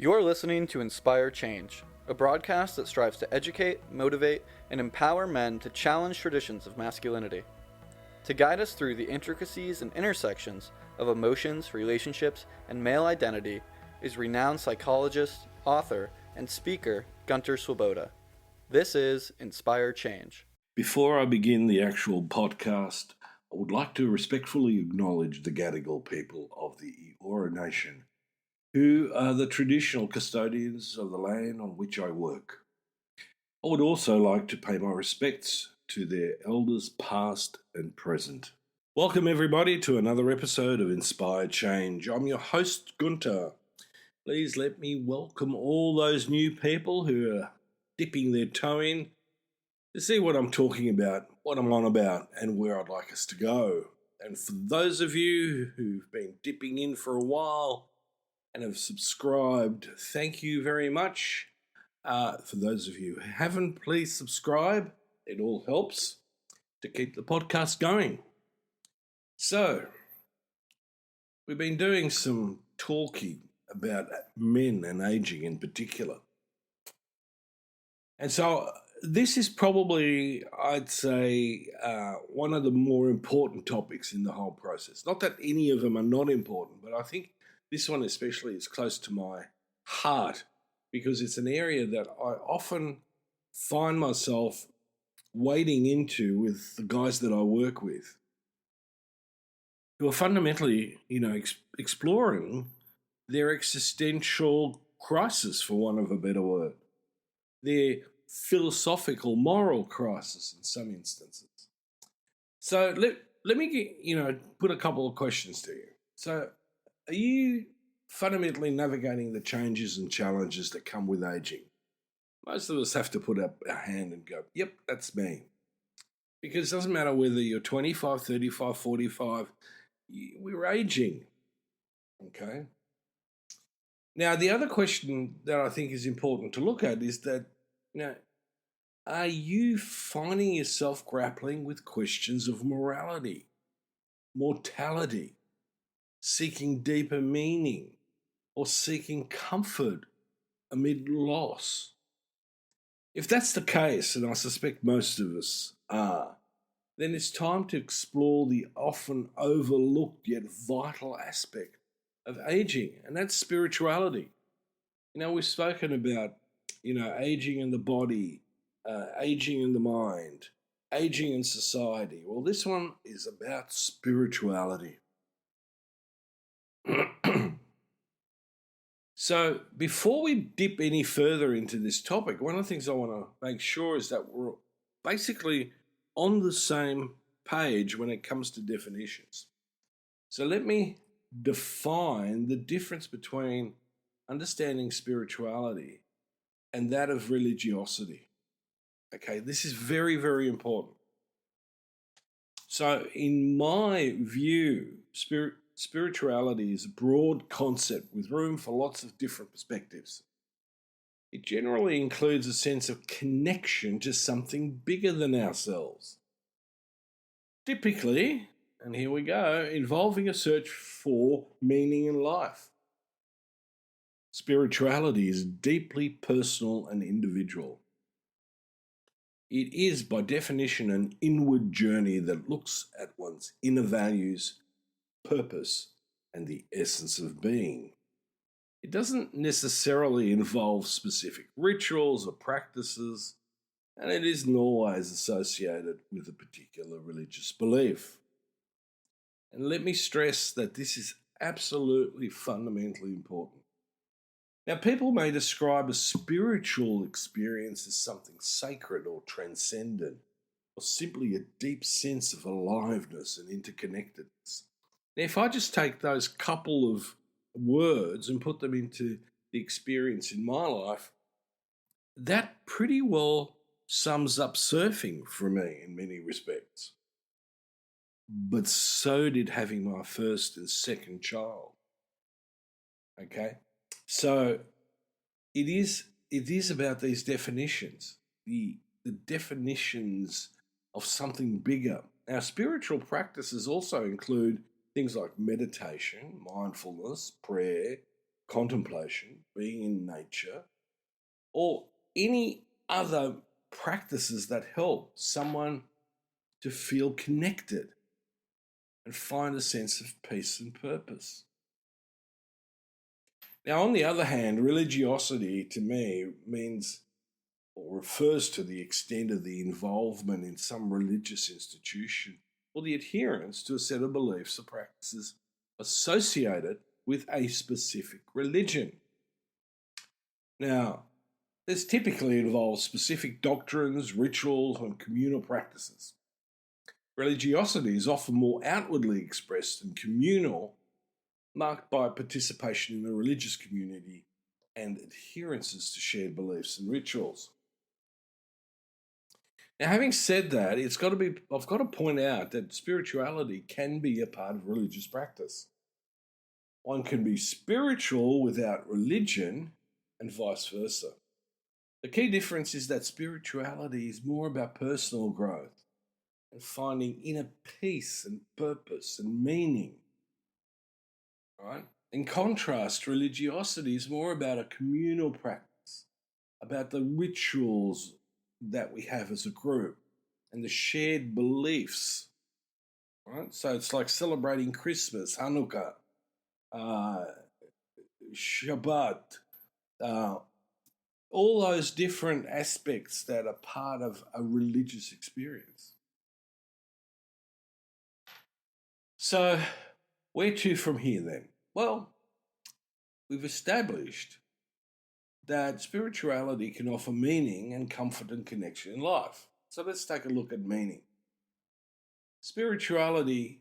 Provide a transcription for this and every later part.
You're listening to Inspire Change, a broadcast that strives to educate, motivate, and empower men to challenge traditions of masculinity. To guide us through the intricacies and intersections of emotions, relationships, and male identity is renowned psychologist, author, and speaker Gunter. This is Inspire Change. Before I begin the actual podcast, I would like to respectfully acknowledge the Gadigal people of the Eora Nation, who are the traditional custodians of the land on which I work. I would also like to pay my respects to their elders past and present. Welcome everybody to another episode of Inspire Change. I'm your host, Gunter. Please let me welcome all those new people who are dipping their toe in to see what I'm talking about, what I'm on about, and where I'd like us to go. And for those of you who've been dipping in for a while and have subscribed, thank you very much. For those of you who haven't, please subscribe. It all helps to keep the podcast going. So, we've been doing some talking about men and aging in particular. And so this is probably, I'd say, one of the more important topics in the whole process. Not that any of them are not important, but I think this one especially is close to my heart because it's an area that I often find myself wading into with the guys that I work with, who are fundamentally, exploring their existential crisis, for want of a better word. Their philosophical, moral crisis in some instances. So let me put a couple of questions to you. So are you fundamentally navigating the changes and challenges that come with aging? Most of us have to put up our hand and go, yep, that's me. Because it doesn't matter whether you're 25, 35, 45, we're aging. Okay? Now, the other question that I think is important to look at is that, are you finding yourself grappling with questions of morality, mortality, seeking deeper meaning, or seeking comfort amid loss? If that's the case, and I suspect most of us are, then it's time to explore the often overlooked yet vital aspect of aging, and that's spirituality. We've spoken about, aging in the body, aging in the mind, aging in society. Well, this one is about spirituality. So before we dip any further into this topic, one of the things I want to make sure is that we're basically on the same page when it comes to definitions. So let me define the difference between understanding spirituality and that of religiosity. Okay, this is very, very important. So in my view, spirituality is a broad concept with room for lots of different perspectives. It generally includes a sense of connection to something bigger than ourselves. Typically, and here we go, involving a search for meaning in life. Spirituality is deeply personal and individual. It is, by definition, an inward journey that looks at one's inner values, purpose, and the essence of being. It doesn't necessarily involve specific rituals or practices, and it isn't always associated with a particular religious belief. And let me stress that this is absolutely fundamentally important. Now, people may describe a spiritual experience as something sacred or transcendent, or simply a deep sense of aliveness and interconnectedness. Now, if I just take those couple of words and put them into the experience in my life, that pretty well sums up surfing for me in many respects. But so did having my first and second child. Okay? So it is about these definitions, the definitions of something bigger. Our spiritual practices also include things like meditation, mindfulness, prayer, contemplation, being in nature, or any other practices that help someone to feel connected and find a sense of peace and purpose. Now, on the other hand, religiosity to me means or refers to the extent of the involvement in some religious institution or the adherence to a set of beliefs or practices associated with a specific religion. Now, this typically involves specific doctrines, rituals, and communal practices. Religiosity is often more outwardly expressed and communal, marked by participation in a religious community and adherences to shared beliefs and rituals. Now, having said that, I've got to point out that spirituality can be a part of religious practice. One can be spiritual without religion, and vice versa. The key difference is that spirituality is more about personal growth and finding inner peace and purpose and meaning. Right? In contrast, religiosity is more about a communal practice, about the rituals that we have as a group and the shared beliefs. Right? So it's like celebrating Christmas, Hanukkah, Shabbat, all those different aspects that are part of a religious experience. So, where to from here then? Well, we've established that spirituality can offer meaning and comfort and connection in life. So let's take a look at meaning. Spirituality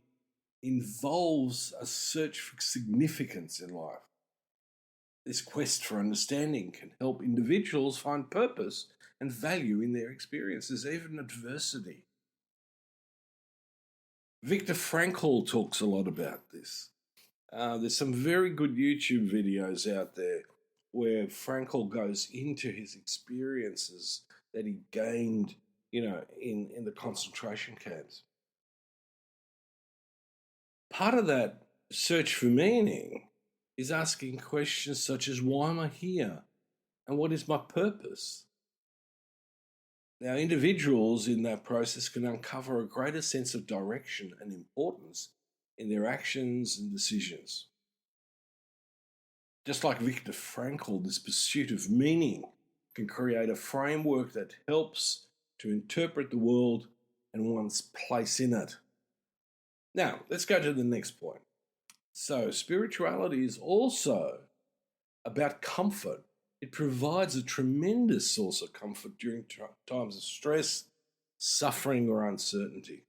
involves a search for significance in life. This quest for understanding can help individuals find purpose and value in their experiences, even adversity. Viktor Frankl talks a lot about this. There's some very good YouTube videos out there where Frankl goes into his experiences that he gained, in the concentration camps. Part of that search for meaning is asking questions such as, why am I here? And what is my purpose? Now, individuals in that process can uncover a greater sense of direction and importance in their actions and decisions. Just like Viktor Frankl, this pursuit of meaning can create a framework that helps to interpret the world and one's place in it. Now, let's go to the next point. So, spirituality is also about comfort. It provides a tremendous source of comfort during times of stress, suffering, or uncertainty.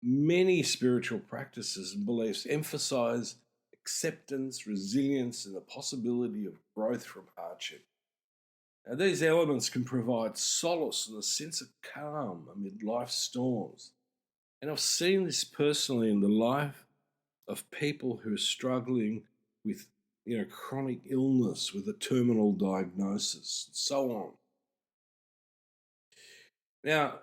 Many spiritual practices and beliefs emphasize acceptance, resilience, and the possibility of growth from hardship. Now, these elements can provide solace and a sense of calm amid life's storms. And I've seen this personally in the life of people who are struggling with, chronic illness, with a terminal diagnosis, and so on. Now,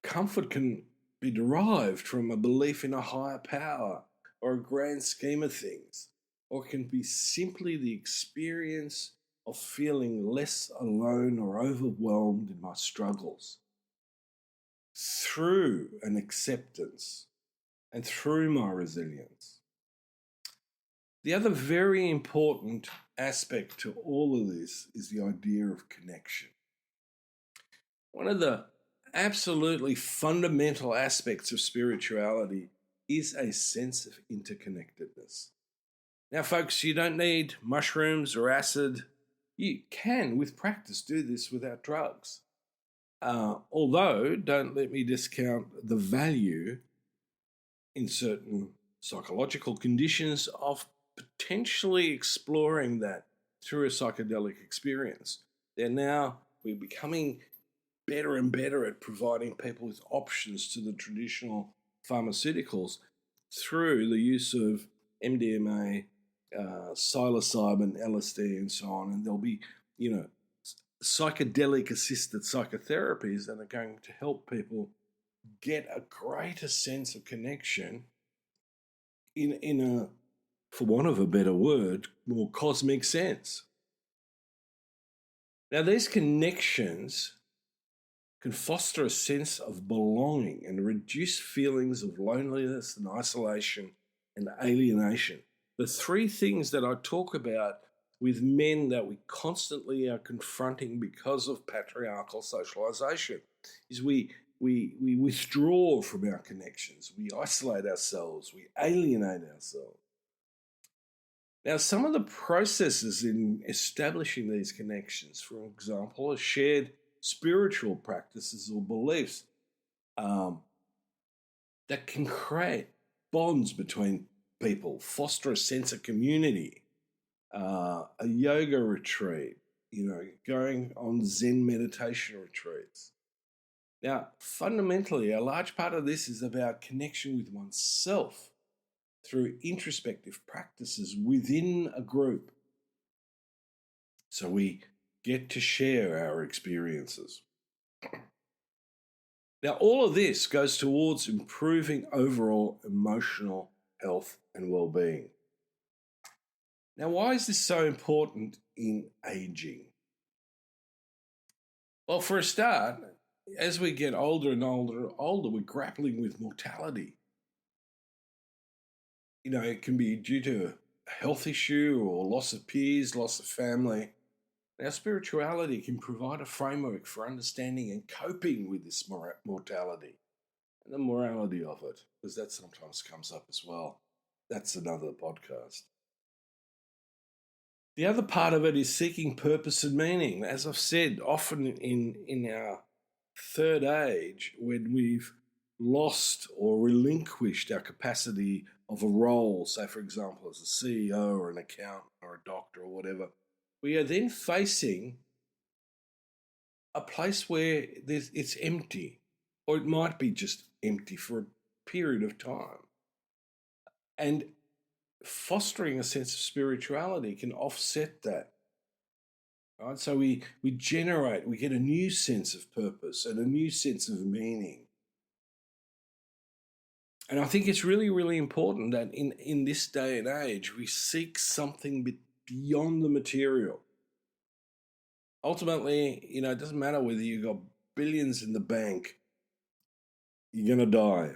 comfort can be derived from a belief in a higher power or a grand scheme of things, or it can be simply the experience of feeling less alone or overwhelmed in my struggles. Through an acceptance and through my resilience. The other very important aspect to all of this is the idea of connection. One of the absolutely fundamental aspects of spirituality is a sense of interconnectedness. Now, folks, you don't need mushrooms or acid. You can, with practice, do this without drugs. Although, don't let me discount the value in certain psychological conditions of potentially exploring that through a psychedelic experience. We're becoming better and better at providing people with options to the traditional pharmaceuticals through the use of MDMA, psilocybin, LSD, and so on. And there'll be, psychedelic-assisted psychotherapies that are going to help people get a greater sense of connection in a for want of a better word, more cosmic sense. Now, these connections can foster a sense of belonging and reduce feelings of loneliness and isolation and alienation. The three things that I talk about with men that we constantly are confronting because of patriarchal socialization is we withdraw from our connections, we isolate ourselves, we alienate ourselves. Now, some of the processes in establishing these connections, for example, are shared spiritual practices or beliefs that can create bonds between people, foster a sense of community, a yoga retreat, going on Zen meditation retreats. Now, fundamentally, a large part of this is about connection with oneself through introspective practices within a group. So we get to share our experiences. Now, all of this goes towards improving overall emotional health and well-being. Now, why is this so important in aging? Well, for a start, as we get older and older, we're grappling with mortality. It can be due to a health issue or loss of peers, loss of family. Our spirituality can provide a framework for understanding and coping with this mortality and the morality of it, because that sometimes comes up as well. That's another podcast. The other part of it is seeking purpose and meaning. As I've said, often in our third age, when we've lost or relinquished our capacity of a role, say, for example, as a CEO or an accountant or a doctor or whatever, we are then facing a place where it's empty, or it might be just empty for a period of time. And fostering a sense of spirituality can offset that. Right? So we get a new sense of purpose and a new sense of meaning. And I think it's really, really important that in this day and age, we seek something beyond the material. Ultimately, it doesn't matter whether you've got billions in the bank, you're going to die.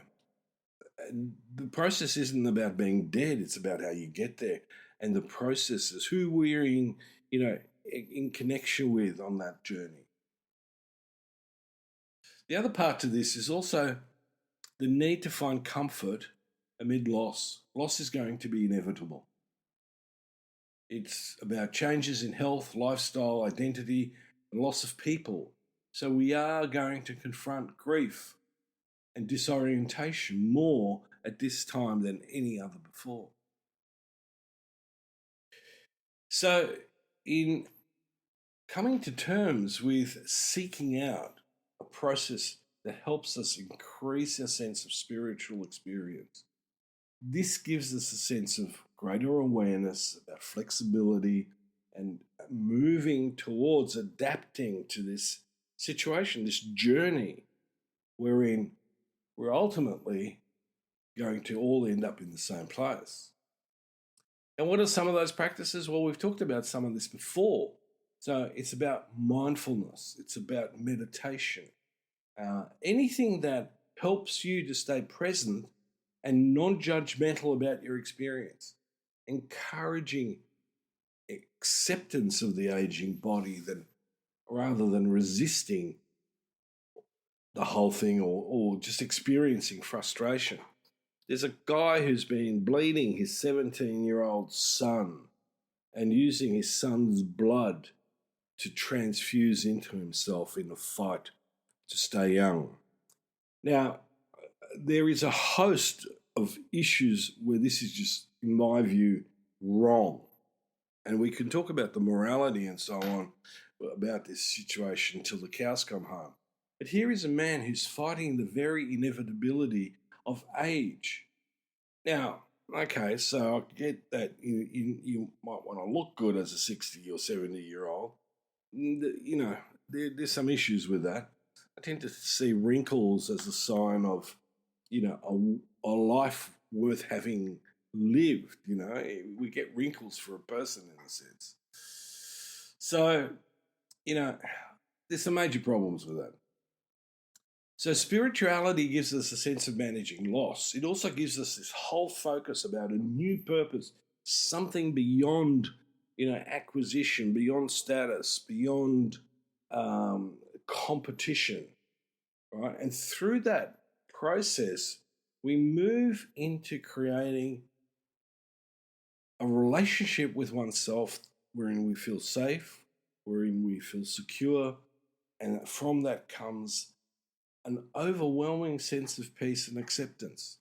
And the process isn't about being dead, it's about how you get there. And the processes, who we're in connection with on that journey. The other part to this is also the need to find comfort amid loss. Loss is going to be inevitable. It's about changes in health, lifestyle, identity, and loss of people. So we are going to confront grief and disorientation more at this time than any other before. So in coming to terms with seeking out a process that helps us increase our sense of spiritual experience, this gives us a sense of greater awareness about flexibility and moving towards adapting to this situation, this journey wherein we're ultimately going to all end up in the same place. And what are some of those practices? Well, we've talked about some of this before. So it's about mindfulness. It's about meditation. Anything that helps you to stay present and non-judgmental about your experience. Encouraging acceptance of the aging body rather than resisting the whole thing or just experiencing frustration. There's a guy who's been bleeding his 17-year-old son and using his son's blood to transfuse into himself in a fight to stay young. Now, there is a host of issues where this is just, in my view, wrong. And we can talk about the morality and so on about this situation until the cows come home. But here is a man who's fighting the very inevitability of age. Now, okay, so I get that you might want to look good as a 60 or 70-year-old. There's some issues with that. I tend to see wrinkles as a sign of, a life worth having lived, we get wrinkles for a person in a sense. So, there's some major problems with that. So spirituality gives us a sense of managing loss. It also gives us this whole focus about a new purpose, something beyond, acquisition, beyond status, beyond competition, right? And through that process, we move into creating a relationship with oneself wherein we feel safe, wherein we feel secure, and from that comes an overwhelming sense of peace and acceptance.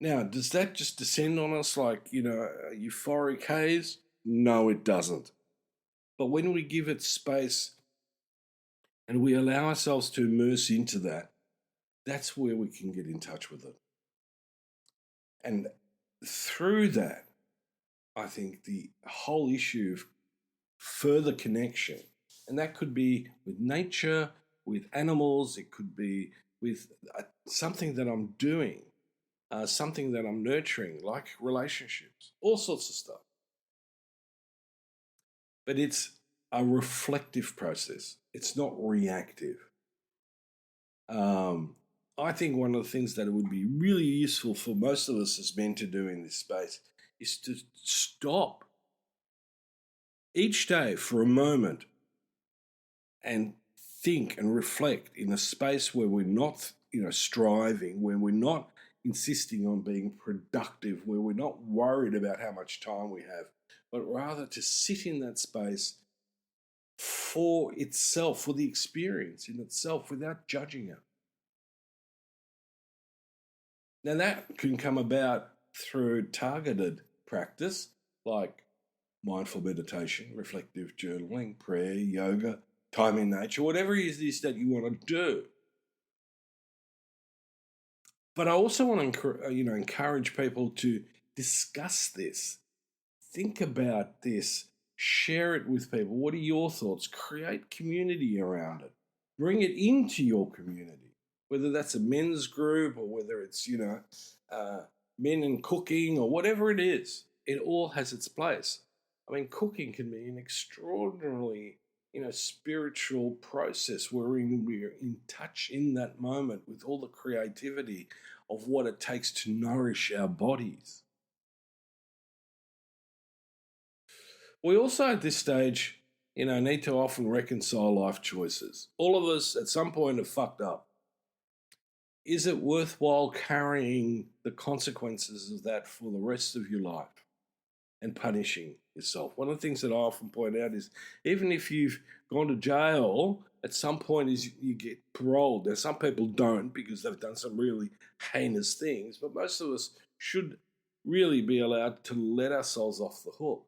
Now, does that just descend on us like, a euphoric haze? No, it doesn't. But when we give it space and we allow ourselves to immerse into that, that's where we can get in touch with it. And through that, I think the whole issue of further connection, and that could be with nature, with animals, it could be with something that I'm doing, something that I'm nurturing, like relationships, all sorts of stuff. But it's a reflective process. It's not reactive. I think one of the things that it would be really useful for most of us as men to do in this space is to stop each day for a moment and think and reflect in a space where we're not, striving, where we're not insisting on being productive, where we're not worried about how much time we have, but rather to sit in that space for itself, for the experience in itself, without judging it. Now, that can come about through targeted practice like mindful meditation, reflective journaling, prayer, yoga, time in nature, whatever it is that you want to do. But I also want to, encourage people to discuss this, think about this, share it with people. What are your thoughts? Create community around it. Bring it into your community, whether that's a men's group or whether it's, men in cooking or whatever it is. It all has its place. I mean, cooking can be an extraordinarily, spiritual process wherein we're in touch in that moment with all the creativity of what it takes to nourish our bodies. We also at this stage, need to often reconcile life choices. All of us at some point have fucked up. Is it worthwhile carrying the consequences of that for the rest of your life and punishing yourself? One of the things that I often point out is even if you've gone to jail, at some point is you get paroled. Now, some people don't because they've done some really heinous things, but most of us should really be allowed to let ourselves off the hook.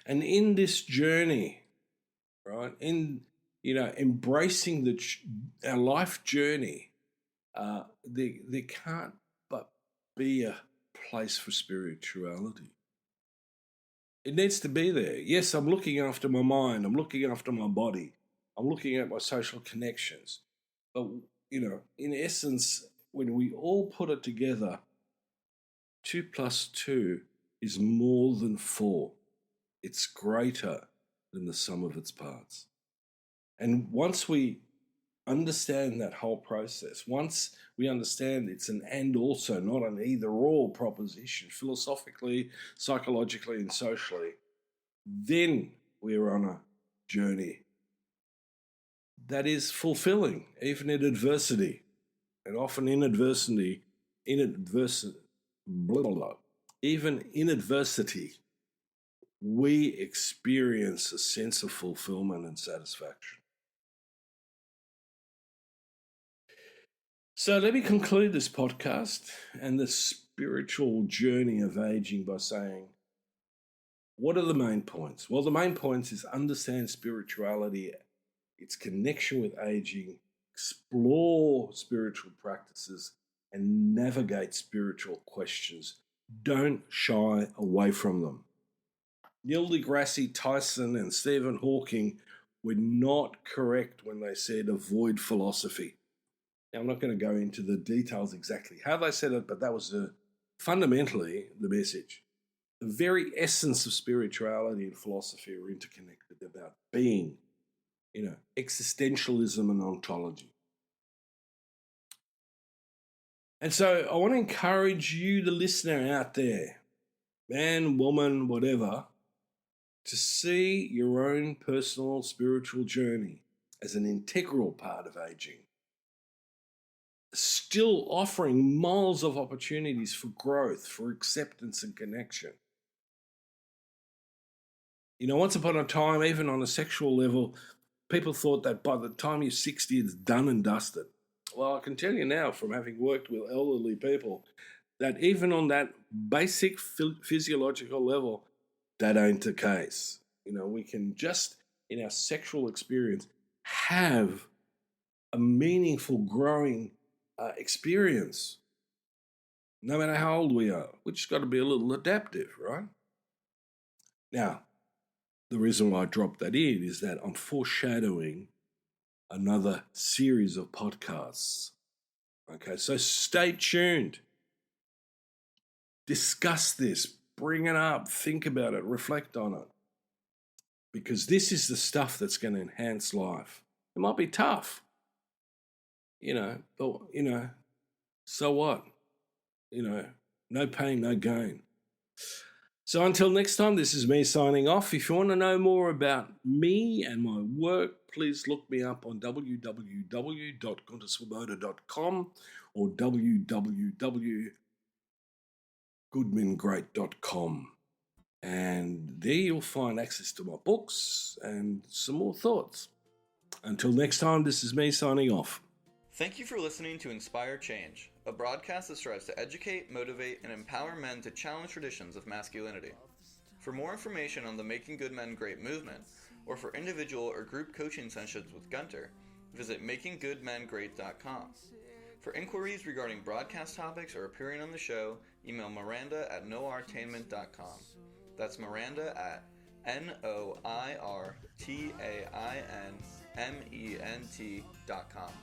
And in this journey, right, in embracing our life journey, there can't but be a place for spirituality. It needs to be there. Yes, I'm looking after my mind. I'm looking after my body. I'm looking at my social connections. But, in essence, when we all put it together, 2 + 2 is more than 4. It's greater than the sum of its parts. And once we understand that whole process, once we understand it's an and also, not an either or proposition, philosophically, psychologically, and socially, then we're on a journey that is fulfilling, even in adversity. And often in adversity, even in adversity, we experience a sense of fulfillment and satisfaction. So let me conclude this podcast and the spiritual journey of aging by saying, what are the main points? Well, the main points is understand spirituality, its connection with aging, explore spiritual practices, and navigate spiritual questions. Don't shy away from them. Neil deGrasse Tyson and Stephen Hawking were not correct when they said avoid philosophy. Now, I'm not going to go into the details exactly how they said it, but that was fundamentally the message. The very essence of spirituality and philosophy are interconnected about being, existentialism and ontology. And so I want to encourage you, the listener out there, man, woman, whatever, to see your own personal spiritual journey as an integral part of aging, still offering miles of opportunities for growth, for acceptance and connection. Once upon a time, even on a sexual level, people thought that by the time you're 60, it's done and dusted. Well, I can tell you now, from having worked with elderly people, that even on that basic physiological level, that ain't the case. We can just, in our sexual experience, have a meaningful, growing experience, no matter how old we are. We just got to be a little adaptive, right? Now, the reason why I dropped that in is that I'm foreshadowing another series of podcasts. Okay, so stay tuned. Discuss this, bring it up, think about it, reflect on it. Because this is the stuff that's going to enhance life. It might be tough, but, so what? No pain, no gain. So until next time, this is me signing off. If you want to know more about me and my work, please look me up on www.gunterswoboda.com or www.goodmangreat.com. And there you'll find access to my books and some more thoughts. Until next time, this is me signing off. Thank you for listening to Inspire Change, a broadcast that strives to educate, motivate, and empower men to challenge traditions of masculinity. For more information on the Making Good Men Great movement, or for individual or group coaching sessions with Gunter, visit makinggoodmengreat.com. For inquiries regarding broadcast topics or appearing on the show, email Miranda at noirtainment.com. That's Miranda at NOIRTAINMENT.com.